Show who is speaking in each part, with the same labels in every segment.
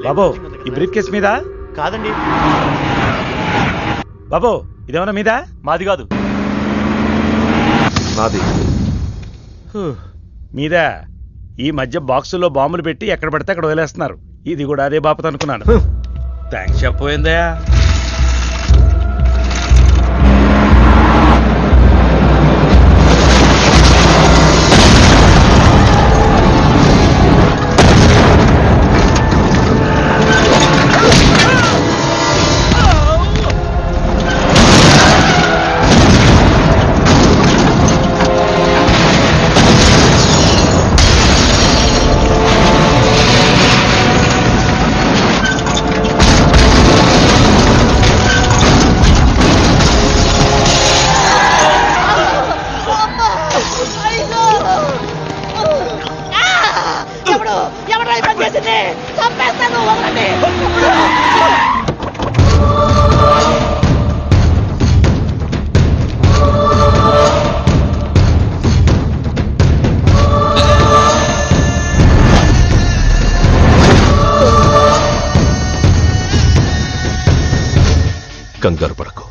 Speaker 1: బాబు ఈ brief case మీద
Speaker 2: కాదండి.
Speaker 1: బాబు ఇదేమన్నా మీద
Speaker 2: మాది కాదు.
Speaker 3: నాది.
Speaker 1: మీద ఈ మధ్య బాక్సుల్లో బాంబులు పెట్టి ఎక్కడ పడితే అక్కడ వదిలేస్తున్నారు. ఇది కూడా అదే బాపత అనుకున్నాను. థ్యాంక్స్ చెప్పపోయిందా.
Speaker 3: కంగారు పడకు.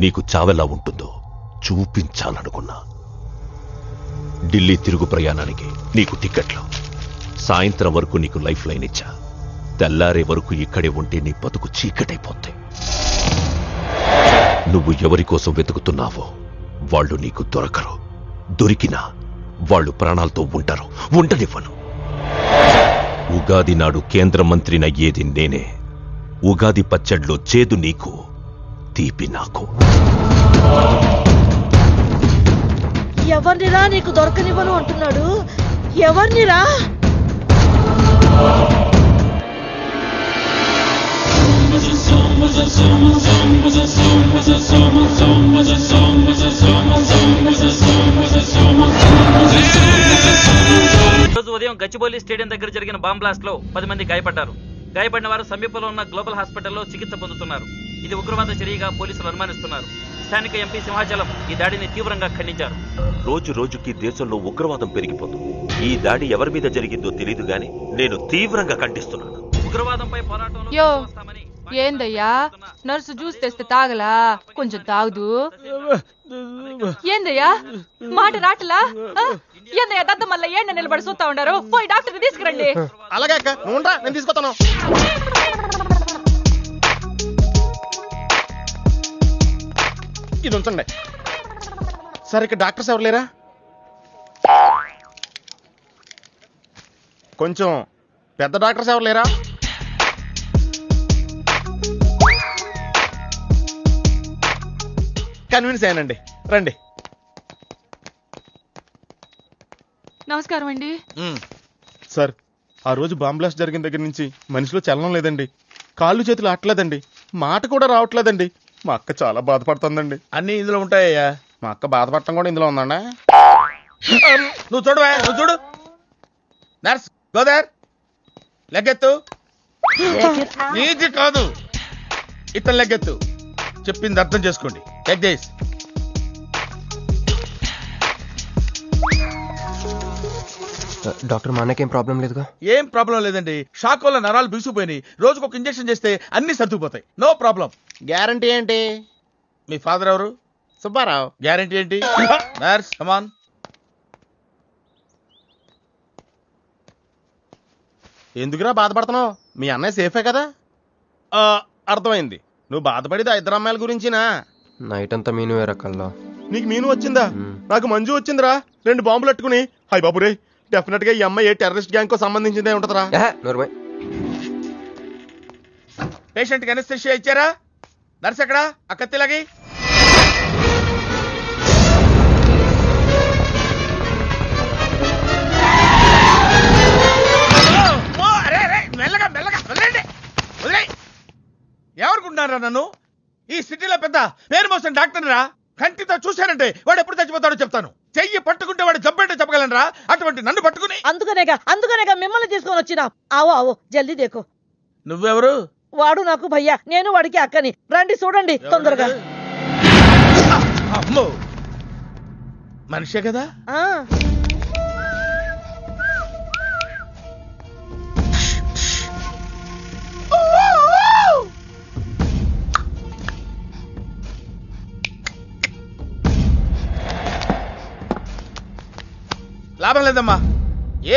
Speaker 3: నీకు చావెలా ఉంటుందో చూపించాలనుకున్నా. ఢిల్లీ తిరుగు ప్రయాణానికి నీకు టిక్కెట్లు. సాయంత్రం వరకు నీకు లైఫ్ లైన్ ఇచ్చా. తెల్లారే వరకు ఇక్కడే ఉంటే నీ బతుకు చీకటైపోతాయి. నువ్వు ఎవరి కోసం వెతుకుతున్నావో వాళ్ళు నీకు దొరకరు. దొరికినా వాళ్ళు ప్రాణాలతో ఉంటారు. ఉండనివ్వను. ఉగాది నాడు కేంద్ర మంత్రినయ్యేది నేనే. ఉగాది పచ్చడ్లో చేదు నీకు, తీపి నాకు.
Speaker 4: ఎవరినిరా నీకు దొరకనివ్వను అంటున్నాడు? ఎవరినిరా?
Speaker 5: రోజు ఉదయం గచ్చిబౌలి స్టేడియం దగ్గర జరిగిన బాంబ్ బ్లాస్ట్ లో 10 మంది గాయపడ్డారు. గాయపడిన వారు సమీపంలో ఉన్న గ్లోబల్ హాస్పిటల్లో చికిత్స పొందుతున్నారు. ఇది ఉగ్రవాద చర్యగా పోలీసులు అనుమానిస్తున్నారు. స్థానిక ఎంపీ సింహాచలం ఈ దాడిని తీవ్రంగా ఖండించారు.
Speaker 3: రోజు రోజుకి దేశంలో ఉగ్రవాదం పెరిగిపోతుంది. ఈ దాడి ఎవరి మీద జరిగిందో తెలియదు గాని నేను తీవ్రంగా ఖండిస్తున్నాను.
Speaker 5: ఉగ్రవాదంపై పోరాటంలో
Speaker 6: యో ఏందయ్యా, నర్సు జ్యూస్ తెస్తే తాగలా? కొంచెం తాగుదు. ఏందయ్యా మాట రాటలా? ఏందయ్యా దద్ద మళ్ళీ ఏండ నిలబడి చూస్తా ఉండారు? పోయి డాక్టర్ తీసుకురండి.
Speaker 2: అలాగే అక్క, నువ్వు నేను తీసుకొస్తాను. ఇది ఉంచండి. సరే, ఇక్కడ డాక్టర్స్ ఎవరు లేరా? కొంచెం పెద్ద డాక్టర్స్ ఎవరు లేరా? కన్విన్స్ అయ్యానండి, రండి.
Speaker 6: నమస్కారం అండి.
Speaker 2: సార్, ఆ రోజు బాంబ్ బ్లాస్ట్ జరిగిన దగ్గర నుంచి మనిషిలో చలనం లేదండి. కాళ్ళు చేతులు ఆటలేదండి. మాట కూడా రావట్లేదండి. మా అక్క చాలా బాధపడుతుందండి.
Speaker 7: అన్ని ఇందులో ఉంటాయ్యా.
Speaker 2: మా అక్క బాధపడటం కూడా ఇందులో ఉందండి.
Speaker 7: నువ్వు చూడవా, నువ్వు చూడు. నర్స్ గోదర్, లెగ్గెత్తు. నీది కాదు, ఇతను లెగ్గెత్తు. చెప్పింది అర్థం చేసుకోండి. Take this.
Speaker 8: డాక్టర్, మా అన్నకేం ప్రాబ్లం లేదుగా?
Speaker 7: ఏం ప్రాబ్లం లేదండి. షాక్ వల్ల నరాలు బిగుసిపోయినాయి. రోజుకు ఒక ఇంజెక్షన్ చేస్తే అన్ని సర్దుకుపోతాయి. No problem.
Speaker 2: గ్యారంటీ ఏంటి?
Speaker 7: మీ ఫాదర్ ఎవరు?
Speaker 2: సుబ్బారావు.
Speaker 7: గ్యారంటీ ఏంటి? నర్స్ కమాన్.
Speaker 2: ఎందుకురా బాధపడుతున్నావు? మీ అన్నయ్య సేఫే కదా? అర్థమైంది. నువ్వు బాధపడేది ఆ ఇద్దరు అమ్మాయిల గురించినా?
Speaker 8: నైట్ అంతా మీను రకాల్లో.
Speaker 2: నీకు మీను వచ్చిందా? నాకు మంజు వచ్చిందిరా. 2 బాంబులు అట్టుకుని. హాయ్ బాబు రే, డెఫినెట్ గా ఈ అమ్మాయి ఏ టెర్రరిస్ట్ గ్యాంగ్ కో సంబంధించిందే ఉంటదరా.
Speaker 7: పేషెంట్ కి అనస్థెషియా ఇచ్చారా? నర్స్ ఎక్కడా? ఆ కత్తిలాగి. మెల్లగా మెల్లగా వదిలేండి, వదిలే. ఏమనుకుంటున్నారా నన్ను? ఈ సిటీలో పెద్ద పేరు మోసిన డాక్టర్ రా. కంటితో చూశానంటే వాడు ఎప్పుడు చచ్చిపోతాడో చెప్తాను. చెయ్యి పట్టుకుంటే వాడు జబ్బేంటో చెప్పగలనరా? అటువంటి నన్ను పట్టుకుని.
Speaker 4: అందుకనేగా మిమ్మల్ని తీసుకొని వచ్చినా. ఆవో ఆవో జల్దీ దేకో.
Speaker 7: నువ్వెవరు?
Speaker 4: వాడు నాకు భయ్యా, నేను వాడికి అక్కని. రండి చూడండి తొందరగా.
Speaker 7: అమ్మో, మనిషే కదా? లాభం లేదమ్మా,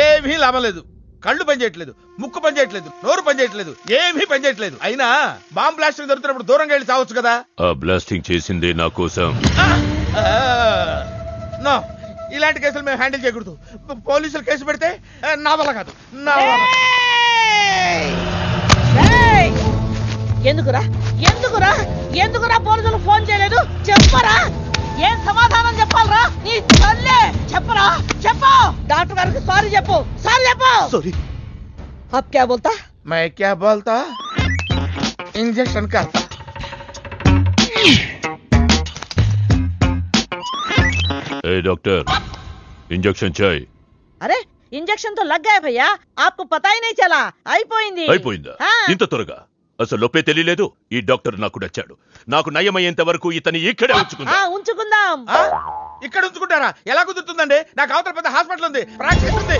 Speaker 7: ఏమీ లాభం లేదు. కళ్ళు పనిచేయట్లేదు, ముక్కు పనిచేయట్లేదు, నోరు పనిచేయట్లేదు, ఏమీ పనిచేయట్లేదు. అయినా బాంబ్ బ్లాస్టింగ్ జరుగుతున్నప్పుడు దూరంగా వెళ్ళి చావచ్చు కదా.
Speaker 3: ఆ బ్లాస్టింగ్ చేసిందే నా కోసం.
Speaker 7: నో, ఇలాంటి కేసులు మేము హ్యాండిల్ చేయకూడదు. పోలీసులు కేసు పెడితే నా వల్ల కాదు, నా వల్ల.
Speaker 4: ఏయ్! ఎందుకురా ఎందుకురా ఎందుకురా పోలీసులు ఫోన్ చేయలేదు? చెప్పరా, ఏం సమాధానం చెప్పాలరా? నీ తల్లే చెప్పరా, చెప్పు. డాక్టర్ గారికి సారీ చెప్పు, సారీ చెప్పు.
Speaker 2: సారీ.
Speaker 4: अब क्या बोलता?
Speaker 7: मैं क्या बोलता, इंजेक्शन करता.
Speaker 3: ఏ డాక్టర్, ఇంజెక్షన్ చేయి.
Speaker 4: अरे इंजेक्शन तो लग गया भैया, आपको पता ही नहीं चला. అయిపోయింది.
Speaker 3: అయిపోయిందా?
Speaker 4: हाँ.
Speaker 3: ఇంత త్వరగా? అసలు నొప్పే తెలియలేదు. ఈ డాక్టర్ నాకు నచ్చాడు. నాకు నయమయ్యేంత వరకు ఇతని ఇక్కడే ఉంచుకుందా.
Speaker 4: ఉంచుకుందాం.
Speaker 7: ఇక్కడ ఉంచుకుంటారా? ఎలా కుదురుతుందండి? నాకు అవతల పెద్ద హాస్పిటల్ ఉంది, ప్రాక్టీస్ ఉంది.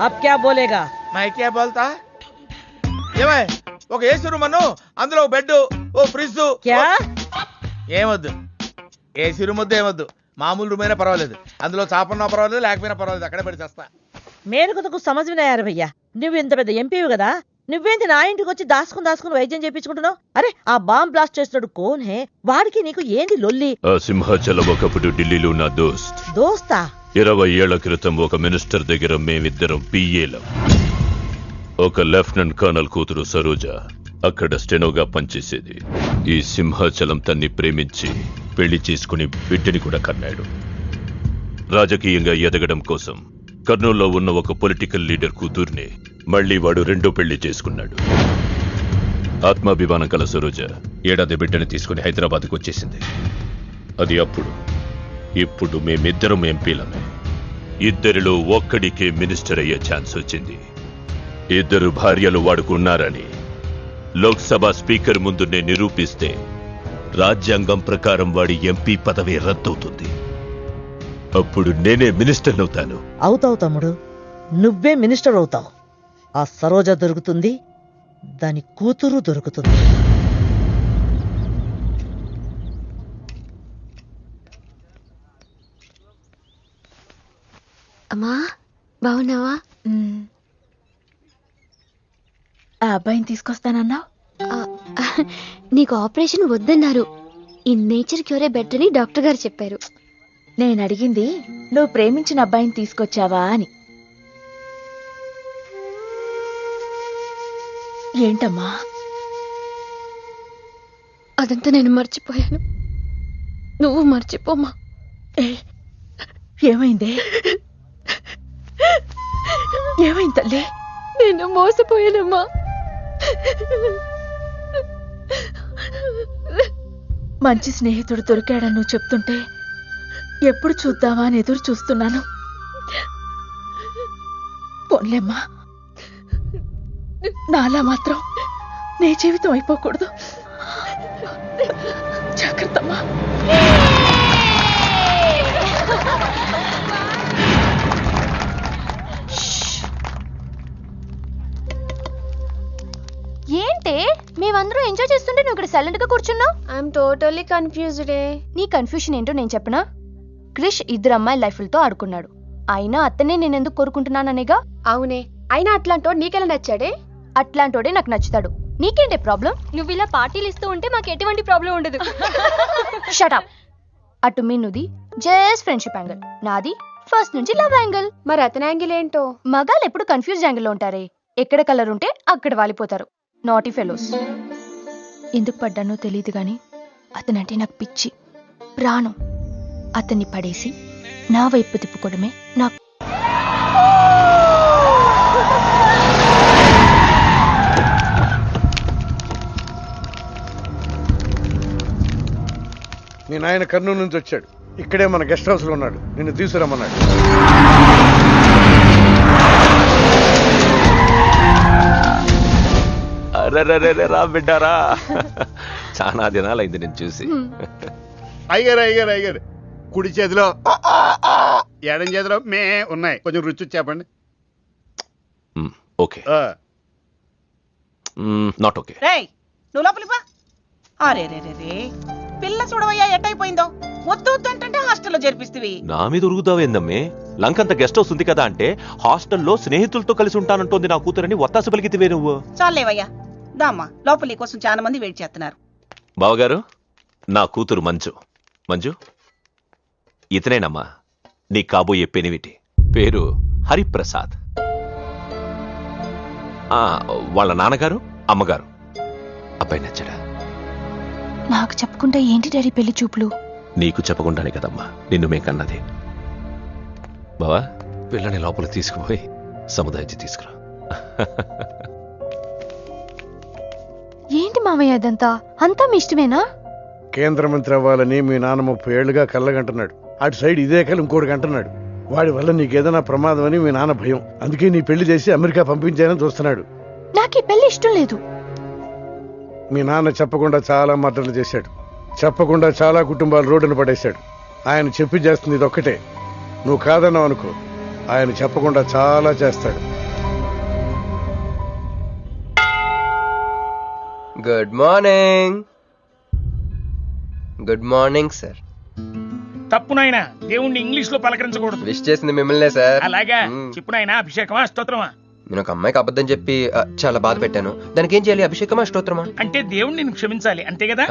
Speaker 4: अब क्या बोलेगा?
Speaker 7: मैं क्या बोलता, ఏమై ఒక ఏసీ రూమ్ అను, అందులో ఓ బెడ్, ఓ ఫ్రిడ్జ్.
Speaker 4: क्या?
Speaker 7: ఏమొద్దు, ఏసీ రూమ్ వద్దు, ఏమొద్దు. మామూలు రూమ్ అయినా పర్వాలేదు, అందులో చాపన్నా పర్వాలేదు, లేకపోయినా పర్వాలేదు, అక్కడే పడి చేస్తా.
Speaker 4: మేరకు తకు సమజ్ వినాయారు భయ్యా. నువ్వు ఇంత పెద్ద ఎంపీవి కదా, నువ్వేంటి నా ఇంటికి వచ్చి దాసుకుని వైద్యం చేయించుకుంటున్నావు? అరే ఆ బాంబ్ బ్లాస్ట్ చేస్తున్నాడు కోన్ హే, వాడికి నీకు ఏంది లొల్లి?
Speaker 3: ఆ సింహాచలం ఒకప్పుడు ఢిల్లీలో నా దోస్త్.
Speaker 4: దోస్తా?
Speaker 3: 20 ఏళ్ల క్రితం ఒక మినిస్టర్ దగ్గర మేమిద్దరం పిఏలం. ఒక లెఫ్టినెంట్ కర్నల్ కూతురు సరోజ అక్కడ స్టెనోగా పనిచేసేది. ఈ సింహాచలం తన్ని ప్రేమించి పెళ్లి చేసుకుని బిడ్డని కూడా కన్నాడు. రాజకీయంగా ఎదగడం కోసం కర్నూల్లో ఉన్న ఒక పొలిటికల్ లీడర్ కూతుర్ని మళ్లీ వాడు రెండో పెళ్లి చేసుకున్నాడు. ఆత్మాభిమానం కల సరోజ ఏడాది బిడ్డని తీసుకుని హైదరాబాద్కు వచ్చేసింది. అది అప్పుడు. ఇప్పుడు మేమిద్దరం ఎంపీలమే. ఇద్దరిలో ఒక్కడికే మినిస్టర్ అయ్యే ఛాన్స్ వచ్చింది. ఇద్దరు భార్యలు వాడుకున్నారని లోక్సభ స్పీకర్ ముందు నేను నిరూపిస్తే రాజ్యాంగం ప్రకారం వాడి ఎంపీ పదవి రద్దవుతుంది. అప్పుడు నేనే మినిస్టర్ అవుతాను.
Speaker 4: అవుతావు తమ్ముడు, నువ్వే మినిస్టర్ అవుతావు. ఆ సరోజ దొరుకుతుంది, దాని కూతురు దొరుకుతుంది.
Speaker 9: అమ్మా బాగున్నావా?
Speaker 6: ఆ అబ్బాయిని తీసుకొస్తానన్నావు.
Speaker 9: నీకు ఆపరేషన్ వద్దన్నారు. ఈ నేచర్ క్యూరే బెటర్ అని డాక్టర్ గారు చెప్పారు.
Speaker 6: నేను అడిగింది నువ్వు ప్రేమించిన అబ్బాయిని తీసుకొచ్చావా అని. ఏంటమ్మా?
Speaker 9: అదంతా నేను మర్చిపోయాను. నువ్వు మర్చిపోమ్మా.
Speaker 6: ఏమైందే? ఏమైంది తల్లి?
Speaker 9: నేను మోసపోయానమ్మా.
Speaker 6: మంచి స్నేహితుడు దొరికాడని నువ్వు చెప్తుంటే ఎప్పుడు చూద్దామా అని ఎదురు చూస్తున్నాను. పోన్లేమ్మా, నాలా మాత్రం నీ జీవితం అయిపోకూడదు. జాగ్రత్తమ్మా.
Speaker 9: ఏంటే మేమందరం ఎంజాయ్ చేస్తుంటే నువ్వు ఇక్కడ సైలెంట్ గా కూర్చున్నావు? I'm totally confused. నీ కన్ఫ్యూషన్ ఏంటో నేను చెప్పనా? క్రిష్ ఇద్దరు అమ్మాయి లైఫ్లతో ఆడుకున్నాడు. అయినా అతనే నేనెందుకు కోరుకుంటున్నాననేగా. అవునే, అయినా అట్లాంటోడు నీకెలా నచ్చాడే? అట్లాంటోడే నాకు నచ్చుతాడు. నీకేంటే ప్రాబ్లం? నువ్వు ఇలా పార్టీలు ఇస్తూ ఉంటే మాకు ఎటువంటి ప్రాబ్లం ఉండదు. Shut up. అటు మీనుది జస్ట్ ఫ్రెండ్షిప్ యాంగిల్, నాది ఫస్ట్ నుంచి లవ్ యాంగిల్. మరి అతని యాంగిల్ ఏంటో? మగాళ్ళు ఎప్పుడు కన్ఫ్యూజ్ యాంగిల్ లో ఉంటారే. ఎక్కడ కలర్ ఉంటే అక్కడ వాలిపోతారు. Naughty fellows. ఎందుకు పడ్డానో తెలియదు గాని అతనంటే నాకు పిచ్చి, ప్రాణం. అతన్ని పడేసి నా వైపు తిప్పుకోవడమే నాకు.
Speaker 10: మీ నాయన కర్నూలు నుంచి వచ్చాడు. ఇక్కడే మన గెస్ట్ హౌస్ లో ఉన్నాడు. నిన్ను తీసుకురమ్మన్నాడు.
Speaker 3: రా బిడ్డారా, చాలా దినాలైంది నేను చూసి.
Speaker 10: అయ్యారు కుడి చేతిలో ఎడం చేతిలో మే ఉన్నాయి. కొంచెం రుచి చెప్పండి.
Speaker 3: Okay, not okay.
Speaker 4: రేయ్, నువ్వు లోపలికి పా. అరే రే రే రే, పిల్ల చూడవయ్యా ఎట్టయిపోయిందో. వద్దు వద్దు అంటే హాస్టల్లో చేర్పిస్తేవి.
Speaker 3: నా మీద ఉరుగుతావేందమ్మే? లంకంత గెస్ట్ హౌస్ ఉంది కదా అంటే హాస్టల్లో స్నేహితులతో కలిసి ఉంటానంటోంది నా కూతురని ఒత్తాసు పలికితివే నువ్వు.
Speaker 4: చాలేవయ్యా, దామ్మా లోపల నీ కోసం చాలా మంది వెయిట్ చేస్తున్నారు.
Speaker 3: బావగారు, నా కూతురు మంజు. మంజు, ఇతనేనమ్మా నీ కాబోయే పెనివిటి. పేరు హరిప్రసాద్. వాళ్ళ నాన్నగారు అమ్మగారు. అబ్బాయి నచ్చడా?
Speaker 9: నాకు చెప్పకుండా ఏంటి డాడీ పెళ్లి చూపులు?
Speaker 3: నీకు చెప్పకుండానే కదమ్మా నిన్ను మేం కన్నది. బావా, పిల్లని లోపల తీసుకుపోయి సముదాయించి తీసుకురా.
Speaker 9: ఏంటి మామయ్య ఇదంతా? అంతా మీ ఇష్టమేనా?
Speaker 11: కేంద్ర మంత్రి అవ్వాలని మీ నాన్న 30 ఏళ్లుగా కళ్ళగంటున్నాడు. అటు సైడ్ ఇదే కళ ఇంకోటి అంటున్నాడు. వాడి వల్ల నీకేదైనా ప్రమాదం అని మీ నాన్న భయం. అందుకే నీ పెళ్లి చేసి అమెరికా పంపించాలని చూస్తున్నాడు.
Speaker 9: నాకు ఈ పెళ్లి ఇష్టం లేదు.
Speaker 11: మీ నాన్న చెప్పకుండా చాలా మర్డర్లు చేశాడు. చెప్పకుండా చాలా కుటుంబాలు రోడ్డున పడేశాడు. ఆయన చెప్పి చేస్తుంది ఇది ఒక్కటే. నువ్వు కాదన్నావు అనుకో, ఆయన చెప్పకుండా చాలా చేస్తాడు.
Speaker 8: Good morning. Good morning sir.
Speaker 1: తప్పు నాయనా, దేవుణ్ణి ఇంగ్లీష్ లో పలకరించకూడదు.
Speaker 8: విష్ చేసింది మిమ్మల్నే సార్.
Speaker 1: అలాగా చెప్పు నాయనా. అభిషేకమా స్తోత్రమా?
Speaker 8: నేను ఒక అమ్మాయికి అబద్ధం చెప్పి చాలా బాధ పెట్టాను. దానికి ఏం చేయాలి? అభిషేకమా స్తోత్రమా?
Speaker 1: అంటే దేవుణ్ణి నిన్ను క్షమించాలి అంతే కదా?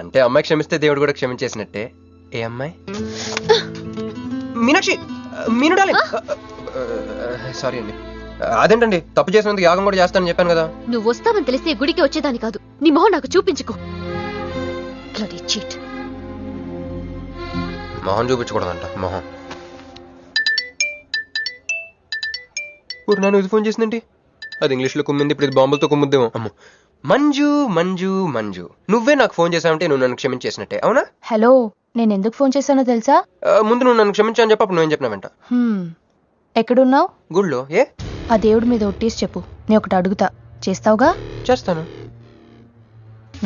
Speaker 8: అంటే అమ్మాయి క్షమిస్తే దేవుడు కూడా క్షమించేసినట్టే. ఏ అమ్మాయి? మీనాక్షి, మీనుడాలి. సారీ అండి. అదేంటండి, తప్పు చేసినందుకు యాగం కూడా చేస్తానని చెప్పాను కదా.
Speaker 9: నువ్వు వస్తావని తెలిస్తే గుడికి వచ్చేదాని కాదు. నీ మొహం నాకు చూపించుకో.
Speaker 8: మొహం చూపించకూడదంట. మొహం నన్ను ఇది ఫోన్ చేసిందండి. అది ఇంగ్లీష్లో కుమ్మింది, ఇప్పుడు ఇది బాంబులతో కుమ్ముద్దేమో. అమ్మో. మంజు మంజు మంజు, నువ్వే నాకు ఫోన్ చేసావంటే నువ్వు నన్ను క్షమించేసినట్టే, అవునా?
Speaker 9: హలో, నేను ఎందుకు ఫోన్ చేశానో తెలుసా?
Speaker 8: ముందు నువ్వు నన్ను క్షమించా అని చెప్పి అప్పుడు నువ్వేం చెప్పినావంట?
Speaker 9: ఎక్కడున్నావు?
Speaker 8: గుళ్ళో. ఏ?
Speaker 9: ఆ దేవుడి మీద ఒట్టేసి చెప్పు. నేను ఒకటి అడుగుతా, చేస్తావుగా?
Speaker 8: చేస్తాను.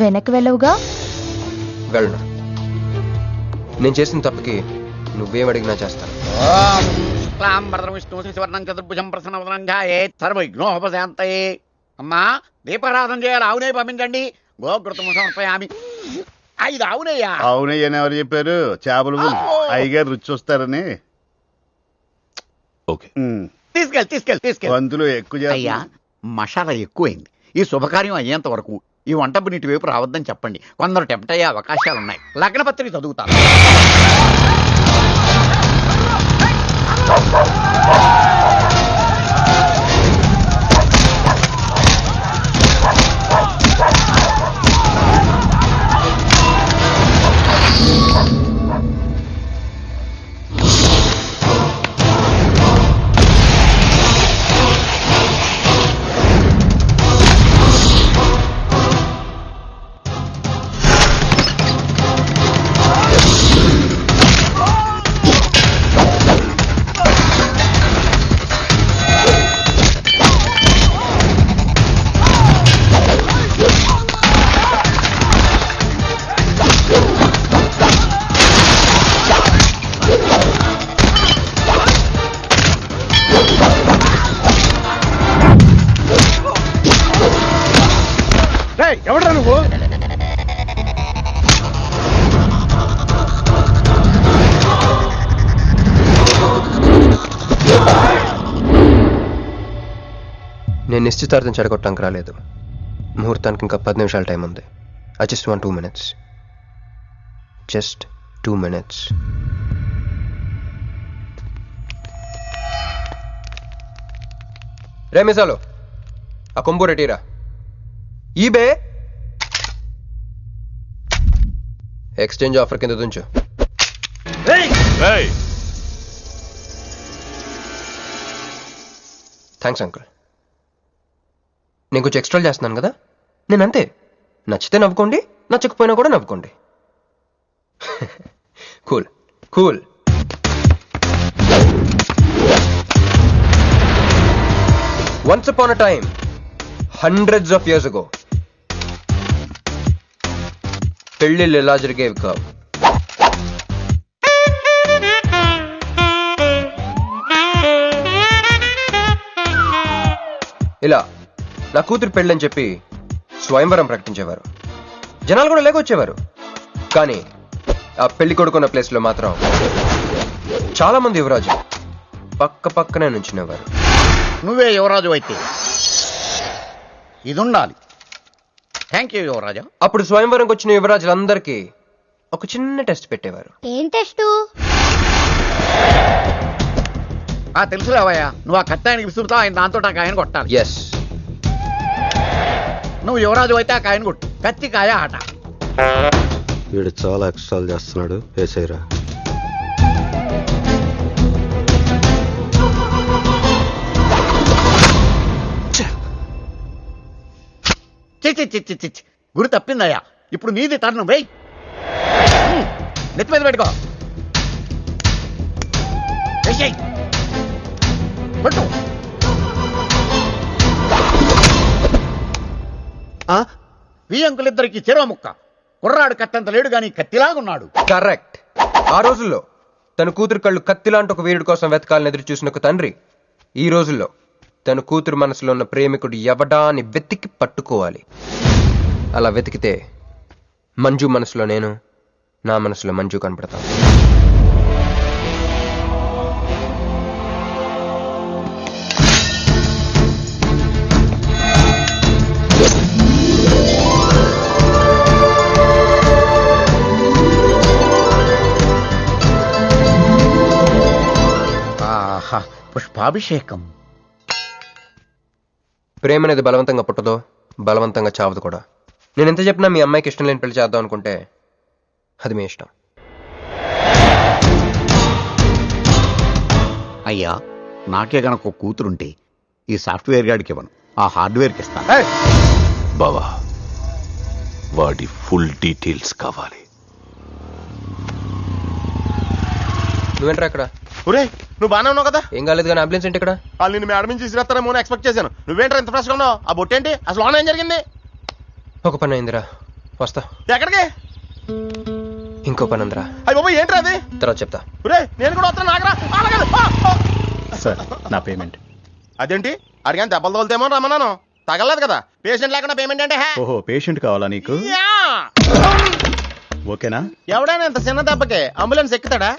Speaker 9: వెనక్కి వెళ్ళవుగా?
Speaker 8: వెళ్ళను. నేను చేసిన తప్పుకి నువ్వేం అడిగినా చేస్తాను.
Speaker 10: అమ్మా, దీపారాధన చేయాలి. ఆవునే పంపించండి. గోకృతము సమర్పయామి. 5 ఆవునయ్యా.
Speaker 2: అవునయ్యని ఎవరు చెప్పారు? చేపలు అయ్యగారు రుచి చూస్తారని.
Speaker 3: ఓకే,
Speaker 10: తీసుకెళ్ళి
Speaker 2: వంతులు ఎక్కువ
Speaker 10: అయ్యా, మసాలా ఎక్కువైంది. ఈ శుభకార్యం అయ్యేంత వరకు ఈ వంట నీటి వైపు రావద్దని చెప్పండి. కొందరు టెంప్ట్ అయ్యే అవకాశాలున్నాయి. లగ్నపత్రిక చదువుతాను.
Speaker 11: ఎవడరా నువ్వు?
Speaker 8: నేను నిశ్చితార్థం చెడగొట్టడానికి రాలేదు. ముహూర్తానికి ఇంకా 10 నిమిషాల టైం ఉంది. I just want 2 minutes. Just 2 minutes. రే మిసాలు, ఆ కొంబు రెటీరా. ఈబే ఎక్స్చేంజ్ ఆఫర్ కింద దుంచు. Thanks uncle. నేను కొంచెం ఎక్స్ట్రా చేస్తున్నాను కదా. నేను అంతే. నచ్చితే నవ్వుకోండి, నచ్చకపోయినా కూడా నవ్వుకోండి. Cool cool. Once upon a time, hundreds of years ago, పెళ్ళిళ్ళు ఎలా జరిగేవి కావు. ఇలా నా కూతురు పెళ్ళని చెప్పి స్వయంవరం ప్రకటించేవారు. జనాలు కూడా లేకొచ్చేవారు. కానీ ఆ పెళ్లి కొడుకున్న ప్లేస్ లో మాత్రం చాలా మంది యువరాజు పక్క పక్కనే నుంచునేవారు.
Speaker 10: నువ్వే యువరాజు అయితే ఇది ఉండాలి. థ్యాంక్ యూ యువరాజా.
Speaker 8: అప్పుడు స్వయంవరంకి వచ్చిన యువరాజులందరికీ ఒక చిన్న టెస్ట్ పెట్టేవారు.
Speaker 9: ఏం టెస్ట్?
Speaker 10: తెలుసులేవయ్యా, నువ్వు ఆ కత్తాయనికి విసురుతావు, ఆయన దాంతో ఆ కాయను కొట్టాలి.
Speaker 8: ఎస్,
Speaker 10: నువ్వు యువరాజు అయితే ఆ కాయను కొట్టు. కత్తి కాయ ఆట.
Speaker 12: వీడు చాలా ఎక్స్ట్రాలు చేస్తున్నాడు. వేసేయరా.
Speaker 10: చి గురి తప్పిందయ్యా. ఇప్పుడు నీది టర్న్. వెయ్, నెత్తి మీద పెట్టుకో. వెయ్యి. కొట్టు. ఈ అంకులిద్దరికి చెరవ ముక్క. కుర్రాడు కత్తంత లేడు గాని కత్తిలాగున్నాడు.
Speaker 8: కరెక్ట్. ఆ రోజుల్లో తన కూతురు కళ్ళు కత్తిలాంటి ఒక వీరుడి కోసం వెతకాలని ఎదురు చూసిన ఒక తండ్రి ఈ రోజుల్లో తన కూతురు మనసులో ఉన్న ప్రేమికుడు ఎవడా అని వెతికి పట్టుకోవాలి. అలా వెతికితే మంజు మనసులో నేను, నా మనసులో మంజు కనపడతాను.
Speaker 10: పుష్పాభిషేకం.
Speaker 8: ప్రేమ అనేది బలవంతంగా పుట్టదో, బలవంతంగా చావదు కూడా. నేను ఎంత చెప్పినా మీ అమ్మాయికి ఇష్టం లేని పెళ్లి చేద్దాం అనుకుంటే అది మీ ఇష్టం.
Speaker 10: అయ్యా, నాకే గనక ఒక కూతురుంటే ఈ సాఫ్ట్వేర్ గాడికి ఇవ్వను, ఆ హార్డ్వేర్కి ఇస్తాను.
Speaker 3: బావా, వాడి ఫుల్ డీటెయిల్స్ కావాలి.
Speaker 8: నువ్వేంట్రా ఇక్కడ?
Speaker 2: ఒరే, నువ్వు బాగానే ఉన్నావు కదా?
Speaker 8: ఏం కాలేదు కానీ అంబులెన్స్ ఏంటి ఇక్కడ?
Speaker 2: వాళ్ళు నిన్ను మేడం నుంచి తీసుకురాస్తారేమో అని ఎక్స్పెక్ట్ చేశాను. నువ్వేంట్రా ఇంత ఫ్రెష్గా ఉన్నావు? ఆ బొట్టేంటి? అసలు లోన్ ఏం జరిగింది?
Speaker 8: ఒక పని అయిందిరా, వస్తా.
Speaker 2: ఎక్కడికి?
Speaker 8: ఇంకో పని ఉందిరా.
Speaker 2: అయ్యి బాబు, ఏంట్రా అది?
Speaker 8: తర్వాత చెప్తా.
Speaker 2: ఒరే, నేను కూడా వస్తాను. నాగరా
Speaker 12: సార్, నా పేమెంట్.
Speaker 2: అదేంటి? అడిగాను దెబ్బలు తోలుతేమో రమ్మన్నాను. తగలేదు కదా. పేషెంట్ లేకుండా పేమెంట్ అంటే?
Speaker 12: ఓహో, పేషెంట్ కావాలా నీకు? ఓకేనా?
Speaker 2: ఎవడైనా ఇంత చిన్న దెబ్బకే అంబులెన్స్ ఎక్కుతాడా?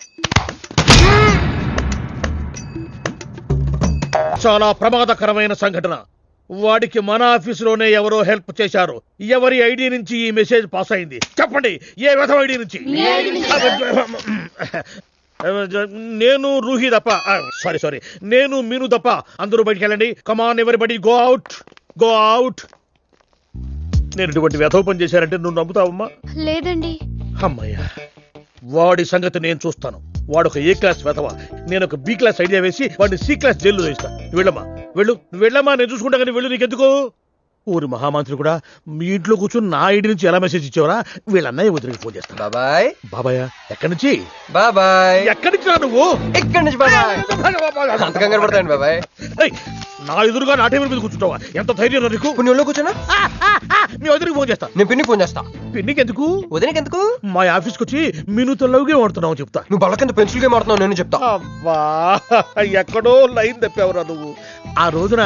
Speaker 7: చాలా ప్రమాదకరమైన సంఘటన. వాడికి మన ఆఫీసులోనే ఎవరో హెల్ప్ చేశారు. ఎవరి ఐడి నుంచి ఈ మెసేజ్ పాస్ అయింది? చెప్పండి, ఏ విధం ఐడి నుంచి? నేను రూహి తప్ప, సారీ, నేను మీను తప్ప అందరూ బయటికి వెళ్ళండి. Come on everybody, go out, go out. నేను ఇటువంటి వ్యధవ పని చేశానంటే నువ్వు నమ్ముతావమ్మా?
Speaker 9: లేదండి.
Speaker 7: అమ్మయ్యా, వాడి సంగతి నేను చూస్తాను. వాడు ఒక ఏ క్లాస్ వెధవ, నేను ఒక బి క్లాస్ ఐడియా వేసి వాడిని సి క్లాస్ జైల్లో వేస్తా. వెళ్ళమ్మా, వెళ్ళమ్మా, నేను చూసుకుంటా. కానీ వెళ్ళు, నీకెందుకు? ఊరి మహామంత్రి కూడా మీ ఇంట్లో కూర్చొని నా ఐడి నుంచి ఎలా మెసేజ్ ఇచ్చావరా? వీళ్ళన్నయ్య వదిలికి ఫోన్ చేస్తాను.
Speaker 8: బాబాయ్.
Speaker 7: బాబాయ్ ఎక్కడి నుంచి?
Speaker 8: బాబాయ్.
Speaker 7: ఎక్కడి నుంచి రా నువ్వు?
Speaker 8: ఎక్కడి నుంచి బాబాయ్? అంత కంగారు పడతాయండి బాబాయ్.
Speaker 7: నా ఎదురుగా నా టేబుల్ మీద కూర్చుంటావా? ఎంత ధైర్యం నీకు?
Speaker 8: నువ్వు ఒళ్ళో కూర్చున్నా?
Speaker 7: మీ వదిలికి ఫోన్ చేస్తా.
Speaker 8: నేను పిన్నికి ఫోన్ చేస్తా.
Speaker 7: పిన్నికి ఎందుకు?
Speaker 8: వదినకి ఎందుకు?
Speaker 7: మా ఆఫీస్కి వచ్చి మీనుతో లవ్ గేమ్ ఆడుతున్నావు చెప్తా.
Speaker 8: నువ్వు బల్ల కింద పెన్సిల్ గేమ్ ఆడుతున్నావు నేను చెప్తా.
Speaker 7: అబ్బా, ఎక్కడో లైన్ తప్పావురా నువ్వు. ఆ రోజున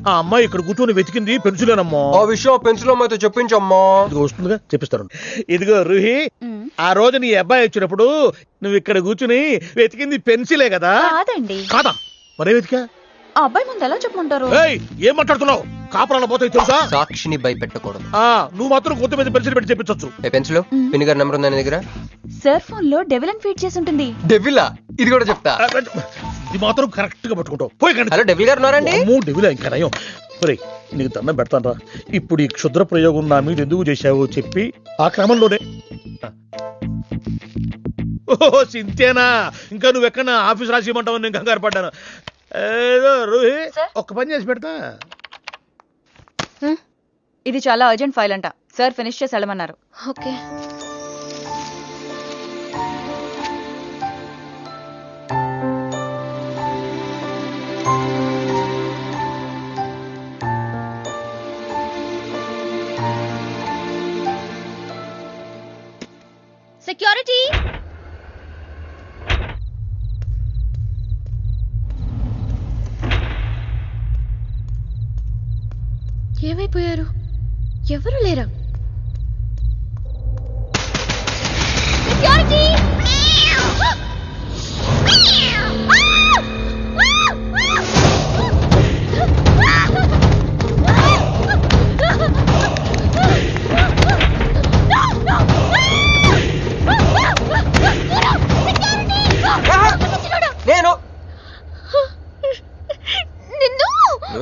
Speaker 7: ఆ అమ్మాయి ఇక్కడ కూర్చొని వెతికింది పెన్సిలేనమ్మా.
Speaker 8: ఆ విషయం పెన్సిల్ అమ్మాయితో చెప్పించమ్మా.
Speaker 7: ఇది వస్తుందిగా, చెప్పిస్తాను. ఇదిగో రూహి, ఆ రోజు నీ అబ్బాయి వచ్చినప్పుడు నువ్వు ఇక్కడ కూర్చుని వెతికింది పెన్సిలే కదా?
Speaker 6: కాదండి.
Speaker 7: కాదా? మరే వెతికా?
Speaker 6: ఆ అబ్బాయి ముందు ఎలా చెప్పమంటారు?
Speaker 7: ఏం మాట్లాడుతున్నావు? కాపురాల పోతాయి తెలుసా?
Speaker 8: సాక్షిని భయపెట్టకూడదు.
Speaker 7: నువ్వు మాత్రం కొత్త మీద పెన్సిల్ పెట్టి చెప్పించచ్చు.
Speaker 8: పెన్సిల్ పిన్ని గారి నెంబర్ ఉందా నీ దగ్గర?
Speaker 6: సార్ ఫోన్ లో డెవిల్ అని ఫీడ్ చేసి ఉంటుంది.
Speaker 8: డెవిలా? ఇది కూడా చెప్తా.
Speaker 7: ఇది మాత్రం కరెక్ట్ గా పట్టుకుంటావు. పోయి కండి.
Speaker 8: హలో, డెవిల్ గారు ఉన్నారండి?
Speaker 7: డెవిలా ఇంకా నయం. నీకు దండం పెడతాను రా. ఇప్పుడు ఈ క్షుద్ర ప్రయోగం నా మీద ఎందుకు చేశావో చెప్పి ఆ క్రమంలోనే. ఓహో, సింతేనా? ఇంకా నువ్వెక్కడ ఆఫీస్ రాసి ఇవ్వమంటావు? నేను కంగారు పడ్డాను. ఏదో రూహి, ఒక్క పని చేసి పెడతా.
Speaker 6: ఇది చాలా అర్జెంట్ ఫైల్ అంట. సార్ ఫినిష్ చేసి వెళ్ళమన్నారు.
Speaker 9: ఓకే. సెక్యూరిటీ. ఏమైపోయారు? ఎవరు లేరా? సెక్యూరిటీ.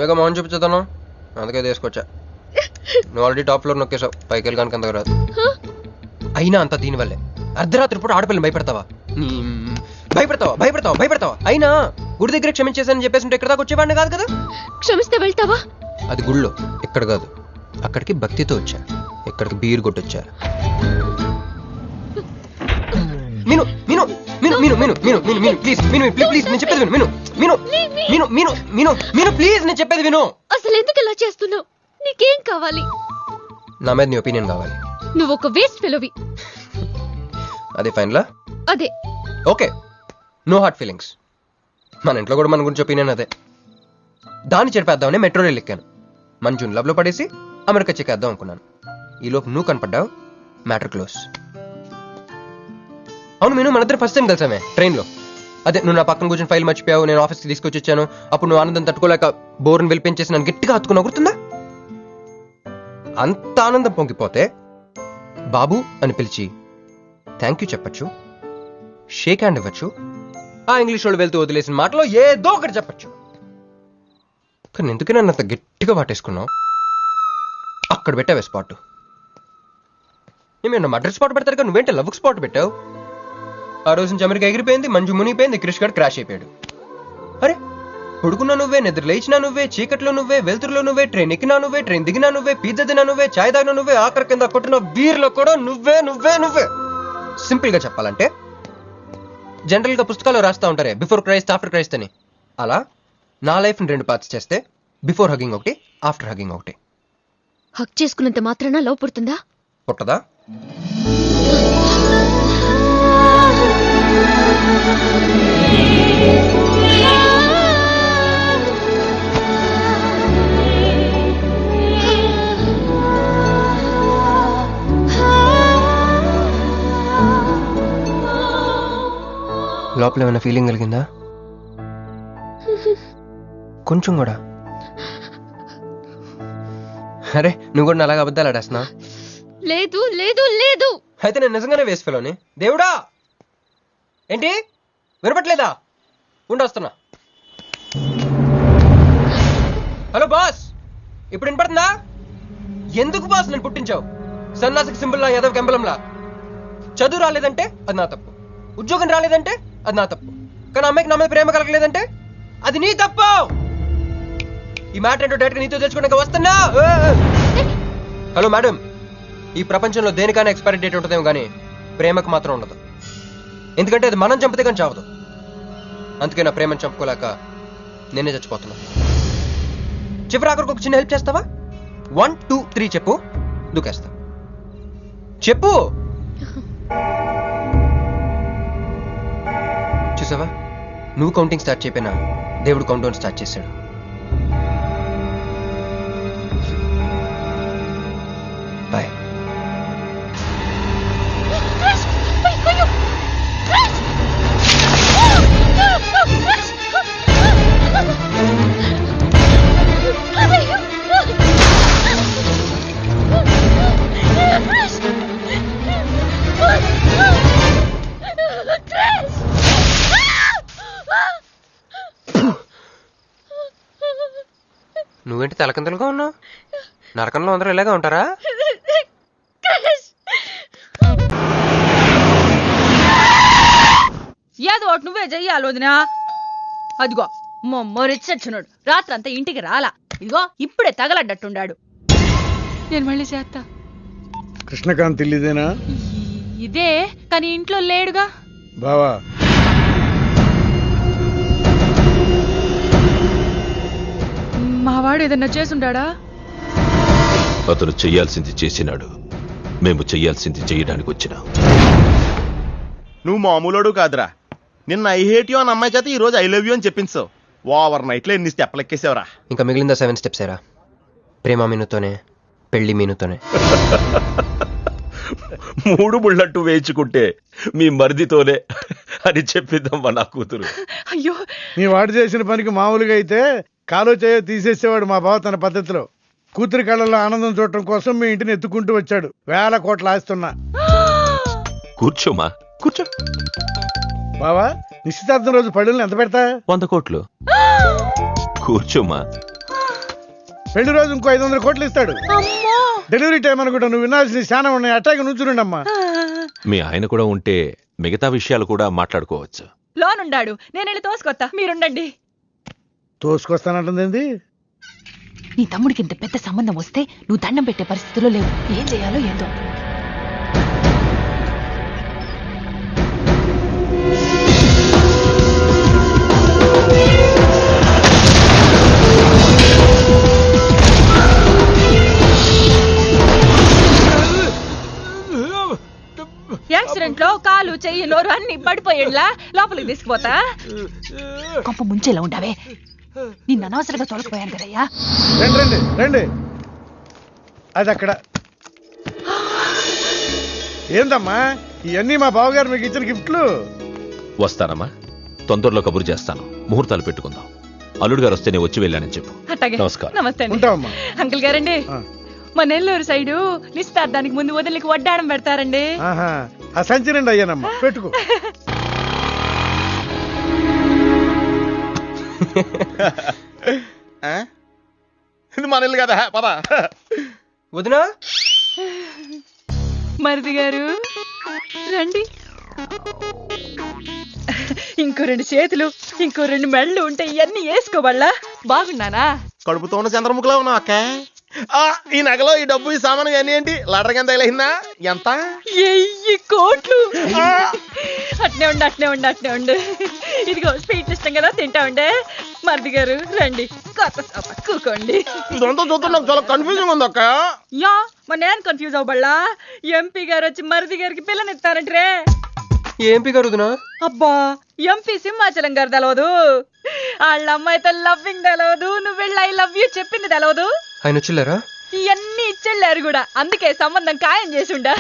Speaker 8: నువ్వేగా మౌన్ చూపించుతాను, అందుకే తీసుకొచ్చా. నువ్వు ఆల్రెడీ టాప్ ఫ్లోర్ నొక్కేసావు, పైకి వెళ్ళి కనుక అంతకు రాదు. అయినా అంతా దీనివల్లే. అర్ధరాత్రి పూట ఆడపిల్లని భయపెడతావా? భయపెడతావా? అయినా గుడి దగ్గర క్షమించేసానని చెప్పేసి ఉంటే ఇక్కడ దాకా వచ్చేవాడిని కాదు కదా.
Speaker 9: క్షమిస్తే వెళ్తావా?
Speaker 8: అది గుళ్ళో, ఇక్కడ కాదు. అక్కడికి భక్తితో వచ్చా, ఇక్కడికి బీరు కొట్టొచ్చా. మీను మీను మీను మీను మీను మీను మీను మీను ప్లీజ్, మీను ప్లీజ్ నేను చెప్పేది విను. మీను మీను మీను మీను మీను ప్లీజ్ నేను చెప్పేది విను.
Speaker 9: అసలు ఎందుకు ఇలా చేస్తున్నావు? నీకేం కావాలి?
Speaker 8: నా మీద నీ ఒపీనియన్ కావాలి.
Speaker 9: నువ్వు ఒక వేస్ట్ ఫెలోవి.
Speaker 8: అదే ఫైనలా?
Speaker 9: అదే.
Speaker 8: Okay, no heart feelings. మన ఇంట్లో కూడా మన గురించి ఒపీనియన్ అదే. దాన్ని చెరిపేద్దామని మెట్రో రైల్ ఎక్కాను. మంజుని లవ్ లో పడేసి అమెరికా చెక్కేద్దాం అనుకున్నాను. ఈలోపు నువ్వు కనపడ్డావు, మ్యాటర్ క్లోజ్. అవును మీను, మన ఇద్దరు ఫస్ట్ టైం కలిసామే ట్రైన్లో. అదే నువ్వు నా పక్కన కూర్చొని ఫైల్ మర్చిపోయావు, నేను ఆఫీస్కి తీసుకొచ్చి వచ్చాను. అప్పుడు నువ్వు ఆనందం తట్టుకోలేక బోర్ని వెళ్ళిపించేసి నన్ను గట్టిగా హత్తుకున్నావు, గుర్తుందా? అంత ఆనందం పొంగిపోతే బాబు అని పిలిచి థ్యాంక్ యూ చెప్పచ్చు, షేక్ హ్యాండ్ ఇవ్వచ్చు, ఆ ఇంగ్లీష్ వాళ్ళు వెళ్తూ వదిలేసిన మాటలో ఏదో ఒకటి చెప్పచ్చు. కానీ ఎందుకు నన్ను అంత గట్టిగా వాటేసుకున్నావు? అక్కడ పెట్టావే స్పాట్. ఏమన్నా మర్డర్ స్పాట్ పెడతారు కదా, నువ్వేంటే లవ్ స్పాట్ పెట్టావు. ఆ రోజు నుంచి అమెరికా ఎగిరిపోయింది, మంజు మునిగిపోయింది, క్రిష్ గారు క్రాష్ అయిపోయాడు. అరే పడుకున్నా నువ్వే, నిద్ర లేచినా నువ్వే, చీకట్లో నువ్వే, వెలుతురులో నువ్వే, ట్రైన్ ఎక్కినా నువ్వే, ట్రైన్ దిగినా నువ్వే, పిజ్జా తినా నువ్వే, చాయ్ తాగినా నువ్వే, ఆఖరి కింద కొట్టిన బీర్లో కూడా నువ్వే నువ్వే నువ్వే. సింపుల్ గా చెప్పాలంటే జనరల్ గా పుస్తకాలు రాస్తా ఉంటారే బిఫోర్ క్రైస్ట్ ఆఫ్టర్ క్రైస్ట్ అని, అలా నా లైఫ్ ని 2 పార్ట్స్ చేస్తే బిఫోర్ హగింగ్ ఒకటి, ఆఫ్టర్ హగింగ్ ఒకటి.
Speaker 9: హక్ చేసుకున్నంత మాత్రాన లవ్ పుడుతుందా?
Speaker 8: పుట్టదా? లోపల ఏమైనా ఫీలింగ్ కలిగిందా? కొంచెం కూడా? అరే నువ్వు కూడా అలాగ అబద్ధాలు ఆడేస్తున్నావు.
Speaker 9: లేదు లేదు లేదు.
Speaker 8: అయితే నేను నిజంగానే వేస్ట్ ఫెలోని. దేవుడా, ఏంటి వినపట్లేదా? ఉండొస్తున్నా. హలో బాస్, ఇప్పుడు వినపడుతుందా? ఎందుకు బాస్ నేను పుట్టించావు? సన్నాసికి సింబల్లా, యాదవ్ కెంబలంలా. చదువు రాలేదంటే అది నా తప్పు, ఉద్యోగం రాలేదంటే అది నా తప్పు, కానీ అమ్మాయికి నా మీద ప్రేమ కలగలేదంటే అది నీ తప్పు. ఈ మ్యాటర్ ఏంటో డైరెక్ట్గా నీతో తెలుసుకోవడానికి వస్తున్నా. హలో మేడం, ఈ ప్రపంచంలో దేనికైనా ఎక్స్పైరీ డేట్ ఉంటుందేమో కానీ ప్రేమకు మాత్రం ఉండదు. ఎందుకంటే అది మనం చంపితే కానీ చావదు. అందుకే నా ప్రేమను చంపుకోలేక నేనే చచ్చిపోతున్నా. చివరి ఆఖరికి ఒక చిన్న హెల్ప్ చేస్తావా? 1 2 3 చెప్పు, దూకేస్తా. చెప్పు. చూసావా, నువ్వు కౌంటింగ్ స్టార్ట్ చేయపోయినా దేవుడు కౌంట్ డౌన్ స్టార్ట్ చేశాడు. బాయ్. నువ్వేంటి తలకిందలుగా ఉన్నావు? నరకంలో అందరూ ఇలాగే ఉంటారా?
Speaker 6: ఏదో ఒకటి నువ్వే చెయ్యాలి వదినా. అదిగో మొరిచచ్చున్నాడు, రాత్రంతా ఇంటికి రాలా. ఇదిగో ఇప్పుడే తగలడ్డట్టుండాడు. నేను మళ్ళీ చేస్తా.
Speaker 11: కృష్ణకాంత్ ఇల్లుదేనా?
Speaker 6: ఇదే, కానీ ఇంట్లో లేడుగా.
Speaker 11: బావా,
Speaker 6: మావాడు ఏదన్నా చేసుండాడా?
Speaker 3: అతను చెయ్యాల్సింది చేసినాడు, మేము చెయ్యాల్సింది చేయడానికి వచ్చినా.
Speaker 2: నువ్వు మామూలుడు కాదురా. నిన్న ఐ హేట్ యూ అని అమ్మాయి చేత ఈ రోజు ఐ లవ్ యూ అని చెప్పించావు. ఓవర్ నైట్ లో ఎన్ని స్టెప్లు ఎక్కేసావురా.
Speaker 8: ఇంకా మిగిలిందా 7 స్టెప్స్ ఏరా. ప్రేమ మీనుతోనే, పెళ్లి మీనుతోనే.
Speaker 3: 3 బుల్లట్టు వేయించుకుంటే మీ మరిదితోనే అని చెప్పిద్దామా నా కూతురు.
Speaker 6: అయ్యో,
Speaker 11: నీ వాడు చేసిన పనికి మామూలుగా అయితే కాలో చేయో తీసేసేవాడు మా బావ తన పద్ధతిలో. కూతురి కళ్ళలో ఆనందం చూడటం కోసం మీ ఇంటిని ఎత్తుకుంటూ వచ్చాడు. 1000 కోట్లు ఆస్తున్నా.
Speaker 3: కూర్చోమా, కూర్చో.
Speaker 11: బావా, నిశ్చితార్థం రోజు పళ్ళుల్ని ఎంత పెడతా?
Speaker 3: 100 కోట్లు. కూర్చోమా.
Speaker 11: పెళ్లి రోజు ఇంకో 500 కోట్లు ఇస్తాడు. డెలివరీ టైం అనుకుంటా, నువ్వు వినాల్సిన చాలా ఉన్నాయి. అట్టాగే నుంచుండమ్మా.
Speaker 3: మీ ఆయన కూడా ఉంటే మిగతా విషయాలు కూడా మాట్లాడుకోవచ్చు.
Speaker 6: లోనుండాడు, నేను వెళ్ళి తోసుకొత్తా, మీరుండండి.
Speaker 11: తోసుకొస్తానంటుంది.
Speaker 6: నీ తమ్ముడికి ఇంత పెద్ద సంబంధం వస్తే నువ్వు దండం పెట్టే పరిస్థితిలో లేవు. ఏం చేయాలో ఏందో. యాక్సిడెంట్ లో కాలు చెయ్యి నోరు అన్ని పడిపోయేలా లోపలికి తీసుకుపోతా. కొంప ముంచేలా ఉండవే, నిన్ను అనవసరంగా తోలకపోయాను కదయ్యా.
Speaker 11: రండి రండి రండి. అది అక్కడ. ఏందమ్మా ఇవన్నీ మా బావగారు మీకు ఇచ్చిన గిఫ్ట్లు?
Speaker 3: వస్తానమ్మా, తొందరలో కబురు చేస్తాను. ముహూర్తాలు పెట్టుకుందాం. అల్లుడు గారు వస్తే నేను వచ్చి వెళ్ళానని చెప్పు.
Speaker 6: అట్టాగే.
Speaker 3: నమస్కారం.
Speaker 6: నమస్తే అండి.
Speaker 11: ఉంటావమ్మా.
Speaker 6: అంకుల్ గారండి, మా నెల్లూరు సైడు నిశ్చితార్థానికి ముందు వదిలికి వడ్డాడం పెడతారండి.
Speaker 11: ఆహా, ఆ సంచి నిండి అయ్యానమ్మా, పెట్టుకో.
Speaker 2: ఇది మన ఇల్లు కదా, పద.
Speaker 8: వదినా,
Speaker 6: మరిది గారు రండి. ఇంకో 2 చేతులు, ఇంకో 2 మెళ్ళు ఉంటే ఇవన్నీ వేసుకోవాలా? బాగున్నానా?
Speaker 2: కడుపుతో ఉన్న చంద్రముఖిలో ఉన్నావు అక్క. ఈ నగలో ఈ డబ్బు ఈ సామాను అన్ని ఏంటి? లడర్ కింద తగిలిందా? ఎంత?
Speaker 6: 1000 కోట్లు. అట్నే ఉండు, అట్నే ఉండు, అట్నే ఉండు. ఇదిగో స్వీట్ ఇష్టం కదా, తింటా ఉండే. మరిది గారు రండి, కొత్త సోఫా కూకోండి.
Speaker 2: ఇదంతా చూస్తే నాకు చాలా కన్ఫ్యూజింగ్ ఉంది అక్క.
Speaker 6: యా, మరి నేను కన్ఫ్యూజ్ అవ్వబల్లా. ఎంపీ గారు వచ్చి మరిది గారికి పిల్లనిస్తారంటే.
Speaker 8: ఏంపీ గారు వదినా?
Speaker 6: అబ్బా, ఎంపీ సింహాచలం గారు తెలవదు, వాళ్ళ అమ్మాయితో లవ్వింగ్ తెలవదు, నువ్వు వెళ్ళి ఐ లవ్ యూ చెప్పింది తెలవదు.
Speaker 8: ఆయన వచ్చిల్లారా?
Speaker 6: ఇవన్నీ ఇచ్చెళ్ళారు కూడా, అందుకే సంబంధం ఖాయం చేసుండా.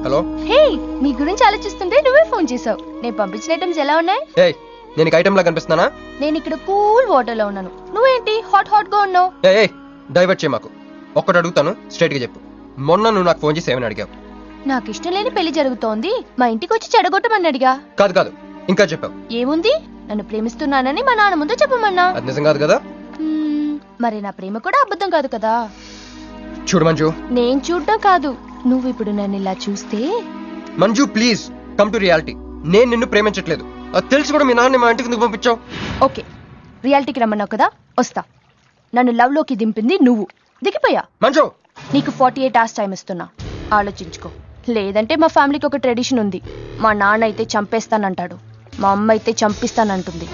Speaker 8: హలో.
Speaker 9: హే, నీ గురించి ఆలోచిస్తుంటే నువ్వే ఫోన్ చేసావు. నేను పంపించిన ఐటమ్స్ ఎలా ఉన్నాయి?
Speaker 8: ఏయ్, నేను ఐటమ్ లా కనిపిస్తున్నానా?
Speaker 9: నేను ఇక్కడ కూల్ వాటర్ లో ఉన్నాను, నువ్వేంటి హాట్ హాట్ గా ఉన్నావు?
Speaker 8: ఏయ్, డైవర్ట్ చేయ మాకు. ఒక్కటి అడుగుతాను, స్ట్రైట్ గా చెప్పు. మొన్న నువ్వు నాకు ఫోన్ చేసి ఏమని అడిగావు?
Speaker 9: నాకు ఇష్టం లేని పెళ్లి జరుగుతోంది, మా ఇంటికి వచ్చి చెడగొట్టమని అడిగా.
Speaker 8: కాదు కాదు, ఇంకా చెప్పావు.
Speaker 9: ఏముంది, నన్ను ప్రేమిస్తున్నానని మా నాన్న ముందు చెప్పమన్నా.
Speaker 8: అది నిజం కాదు కదా?
Speaker 9: మరి నా ప్రేమ కూడా అబద్ధం కాదు కదా?
Speaker 8: చూడు మంజు.
Speaker 9: నేను చూడటం కాదు, నువ్వు ఇప్పుడు నన్ను ఇలా చూస్తే.
Speaker 8: Manju please come to reality. నేను నిన్ను ప్రేమించట్లేదు, అది తెలిసి కూడా మీ నాన్న మా ఇంటికి ఎందుకు పంపించావు?
Speaker 9: ఓకే, రియాలిటీకి రమ్మన్నావు కదా, వస్తా. నన్ను లవ్ లోకి దింపింది నువ్వు, దిగిపోయా.
Speaker 8: మంజు,
Speaker 9: నీకు 48 hours టైం ఇస్తున్నా, ఆలోచించుకో. లేదంటే మా ఫ్యామిలీకి ఒక ట్రెడిషన్ ఉంది, మా నాన్న అయితే చంపేస్తానంటాడు, మా అమ్మ అయితే చంపిస్తానంటుంది,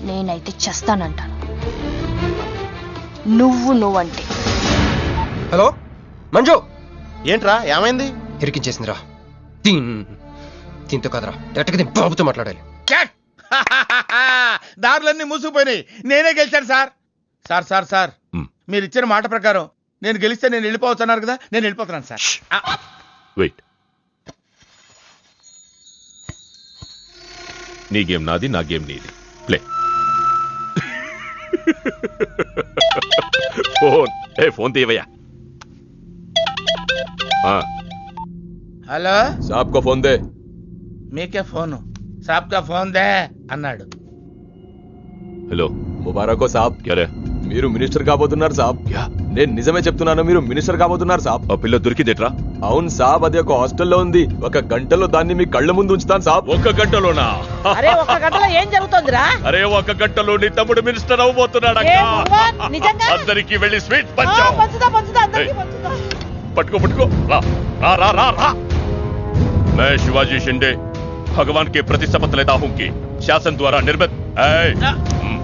Speaker 9: నేనైతే చస్తానంటాను. నువ్వంటే.
Speaker 8: హలో మంజు.
Speaker 2: ఏంట్రా, ఏమైంది?
Speaker 8: ఇరికించేసిందిరా. దీంతో కదరా, డైరెక్ట్గా నేను బాబుతో మాట్లాడాలి.
Speaker 7: దారులన్నీ మూసుకుపోయినాయి, నేనే గెలిచాను సార్. సార్ సార్ సార్, మీరు ఇచ్చిన మాట ప్రకారం నేను గెలిస్తే నేను వెళ్ళిపోవచ్చు అన్నారు కదా, నేను వెళ్ళిపోతున్నాను సార్.
Speaker 3: వెయిట్. నీ గేమ్ నాది, నా గేమ్ నీది. ప్లే. ఫోన్ తీవయ్యా.
Speaker 7: హలో,
Speaker 3: సాబ్ కో ఫోన్ దే.
Speaker 7: మీకే ఫోను, సాబ్ కా ఫోన్ దే అన్నాడు.
Speaker 3: హలో, ముబారక్ సాబ్. క్యారే? మీరు మినిస్టర్ కాబోతున్నారు సాబ్. నేను నిజమే చెప్తున్నాను, మీరు మినిస్టర్ కాబోతున్నారు సాబ్. ఆ పిల్ల దొరికిందేట్రా? అవును సాబ్, అది ఒక హాస్టల్లో ఉంది. 1 గంటలో దాన్ని మీ కళ్ళ ముందు ఉంచుతాను సాబ్. 1 గంటలోనా?
Speaker 4: అరే 1 గంటలో ఏం జరుగుతుందిరా?
Speaker 3: అరే 1 గంటలో నీ తమ్ముడు మినిస్టర్ అవబోతున్నాడు. అందరికి వెళ్ళి స్వీట్
Speaker 4: పంచుదా అందరికీ పంచుదా.
Speaker 3: పట్టుకో రా రా రా రా రా. मैं शिवाजी शिंदे भगवान के प्रति शपथ लेता हूं कि शासन द्वारा निर्मित